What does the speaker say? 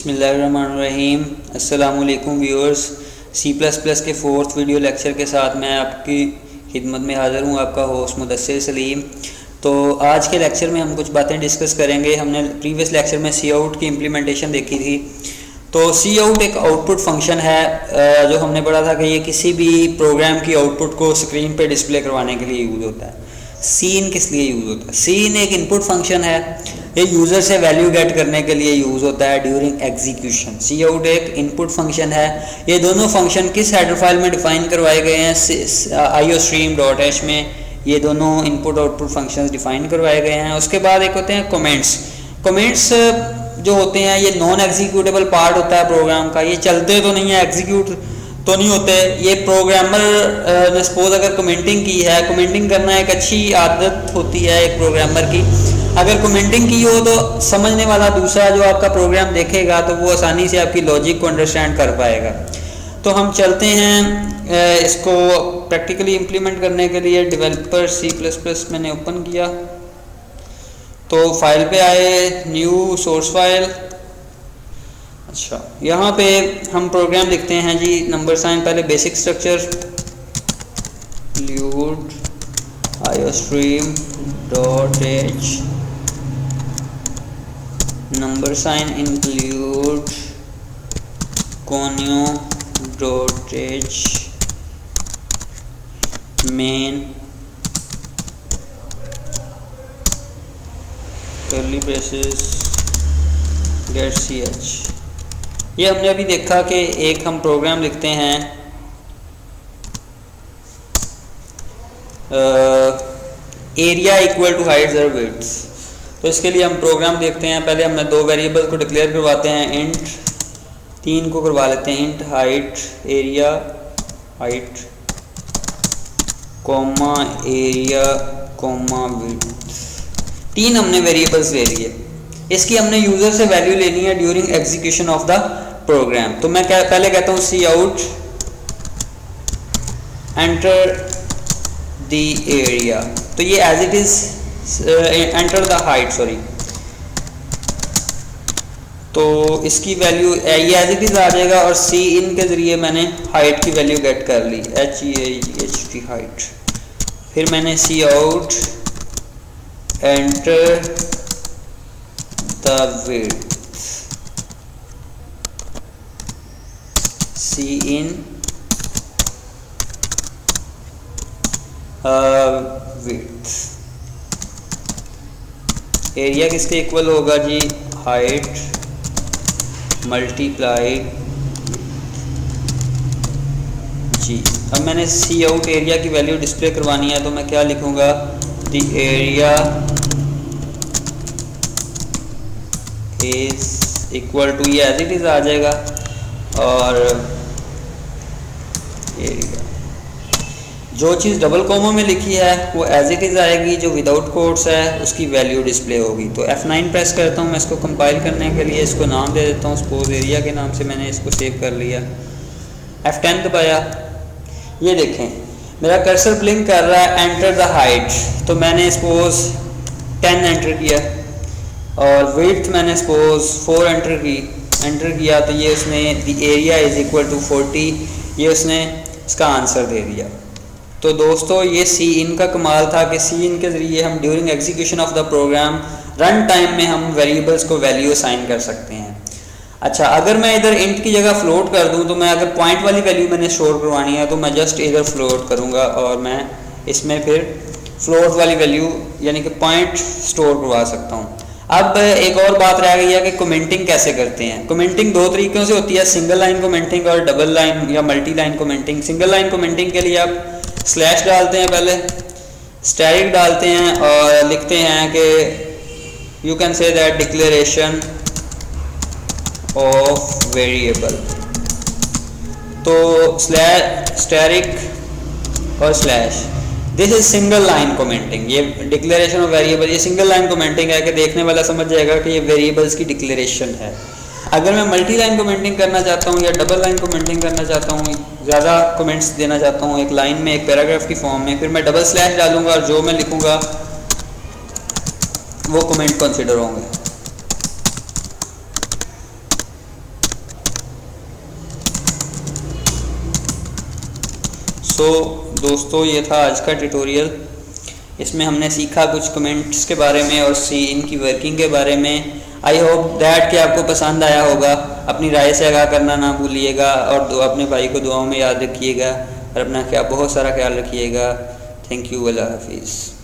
बिस्मिल्लाहिर्रहमानिर्रहीम। अस्सलामुअलैकुम viewers. C++ के 4th वीडियो लेक्चर के साथ मैं आपकी खिदमत में हाज़िर हूँ, आपका होस्ट मुदस्सिर सलीम। तो आज के लेक्चर में हम कुछ बातें डिस्कस करेंगे। हमने प्रीवियस लेक्चर में सी आउट की इम्प्लीमेंटेशन देखी थी। तो सी आउट एक आउटपुट फंक्शन है जो हमने पढ़ा था कि ये किसी भी प्रोग्राम की आउटपुट को स्क्रीन पे डिस्प्ले करवाने के लिए यूज़ होता है। सीन किस लिए यूज़ होता है? सीन एक इनपुट फंक्शन है, ये यूज़र से वैल्यू गेट करने के लिए यूज़ होता है ड्यूरिंग एग्जीक्यूशन। सी आउट एक इनपुट फंक्शन है। ये दोनों फंक्शन किस हेडर फाइल में डिफाइन करवाए गए हैं? iostream.h में ये दोनों इनपुट आउटपुट फंक्शंस डिफाइन करवाए गए हैं। उसके बाद एक होते हैं कमेंट्स। कमेंट्स जो होते हैं ये नॉन एग्जीक्यूटेबल पार्ट होता है प्रोग्राम का। ये चलते तो नहीं है, एग्जीक्यूट तो नहीं होते। ये प्रोग्रामर ने सपोज अगर कमेंटिंग की है, कमेंटिंग करना एक अच्छी आदत होती है एक प्रोग्रामर की। अगर कमेंटिंग की हो तो समझने वाला दूसरा जो आपका प्रोग्राम देखेगा तो वो आसानी से आपकी लॉजिक को अंडरस्टैंड कर पाएगा। तो हम चलते हैं इसको प्रैक्टिकली इम्प्लीमेंट करने के लिए। डेवलपर C++ मैंने ओपन किया तो फाइल पे आए, न्यू सोर्स फाइल। अच्छा, यहाँ पे हम प्रोग्राम लिखते हैं जी। नंबर साइन पहले basic structure include iostream.h, number sign include conio.h, main curly braces get ch। ये हमने अभी देखा कि एक हम प्रोग्राम लिखते हैं एरिया इक्वल टू हाइट ज़र विड्थ। तो इसके लिए हम प्रोग्राम देखते हैं। पहले हमने दो वेरिएबल को डिक्लेयर करवाते हैं, इंट 3 को करवा लेते हैं, int height area height comma area comma width. 3 हमने वेरिएबल्स ले लिए। इसकी हमने यूज़र से वैल्यू लेनी है during execution of the program. तो मैं पहले कहता हूँ C out enter the area. तो ये as it is enter the height, sorry. तो इसकी वैल्यू ये एज इट इज आ जाएगा और सी इन के ज़रिए मैंने हाइट की वैल्यू गेट कर ली, HEIGHT हाइट। फिर मैंने C out enter the width, C in width। Area किसके इक्वल होगा जी? हाइट मल्टीप्लाई जी। अब मैंने सी आउट एरिया की वैल्यू डिस्प्ले करवानी है तो मैं क्या लिखूंगा? The area is equal to, ये एज इट इज आ जाएगा, और एरिया जो चीज़ डबल कॉमा में लिखी है वो एज इट इज आएगी, जो विदाउट कोट्स है उसकी वैल्यू डिस्प्ले होगी। तो F9 प्रेस करता हूँ मैं इसको कंपाइल करने के लिए। इसको नाम दे देता हूँ, सपोज एरिया के नाम से मैंने इसको सेव कर लिया। F10 दबाया, ये देखें मेरा कर्सर ब्लिंक कर रहा है, एंटर द हाइट। तो मैंने सपोज 10 एंटर किया और विड्थ मैंने सपोज 4 एंटर किया तो ये उसने the area is equal to 40, ये उसने इसका आंसर दे दिया। तो दोस्तों ये सी इन का कमाल था कि सी इन के ज़रिए हम during execution of the program run time में हम वेरिएबल्स को वैल्यू असाइन कर सकते हैं। अच्छा, अगर मैं इधर इंट की जगह फ्लोट कर दूं तो मैं अगर पॉइंट वाली वैल्यू मैंने स्टोर करवानी है तो मैं जस्ट इधर फ्लोट करूँगा और मैं इसमें फिर फ्लोट वाली वैल्यू यानी कि पॉइंट स्टोर करवा सकता हूँ। अब एक और बात रह गई है कि कमेंटिंग कैसे करते हैं। कमेंटिंग 2 तरीक़ों से होती है, सिंगल लाइन कमेंटिंग और डबल लाइन या multi line commenting. Single line commenting के लिए आप स्लैश डालते हैं, पहले स्टैटिक डालते हैं और लिखते हैं कि you can say that declaration of variable. तो स्टैटिक और slash, this is single line commenting. ये डिक्लेरेशन ऑफ वेरिएबल, ये सिंगल लाइन कमेंटिंग है कि देखने वाला समझ जाएगा कि ये वेरिएबल्स की डिक्लेरेशन है। अगर मैं मल्टी लाइन कमेंटिंग करना चाहता हूँ या डबल लाइन कमेंटिंग करना चाहता हूँ, ज़्यादा कमेंट्स देना चाहता हूँ एक लाइन में, एक पैराग्राफ की फॉर्म में, फिर मैं डबल स्लैश डालूंगा और जो मैं लिखूंगा वो कमेंट कंसिडर होंगे। सो दोस्तों, ये था आज का ट्यूटोरियल। इसमें हमने सीखा कुछ कमेंट्स के बारे में और इनकी वर्किंग के बारे में। आई होप दैट कि आपको पसंद आया होगा। अपनी राय से आगाह करना ना भूलिएगा और अपने भाई को दुआओं में याद रखिएगा और अपना बहुत सारा ख्याल रखिएगा। थैंक यू, अल्लाह हाफिज़।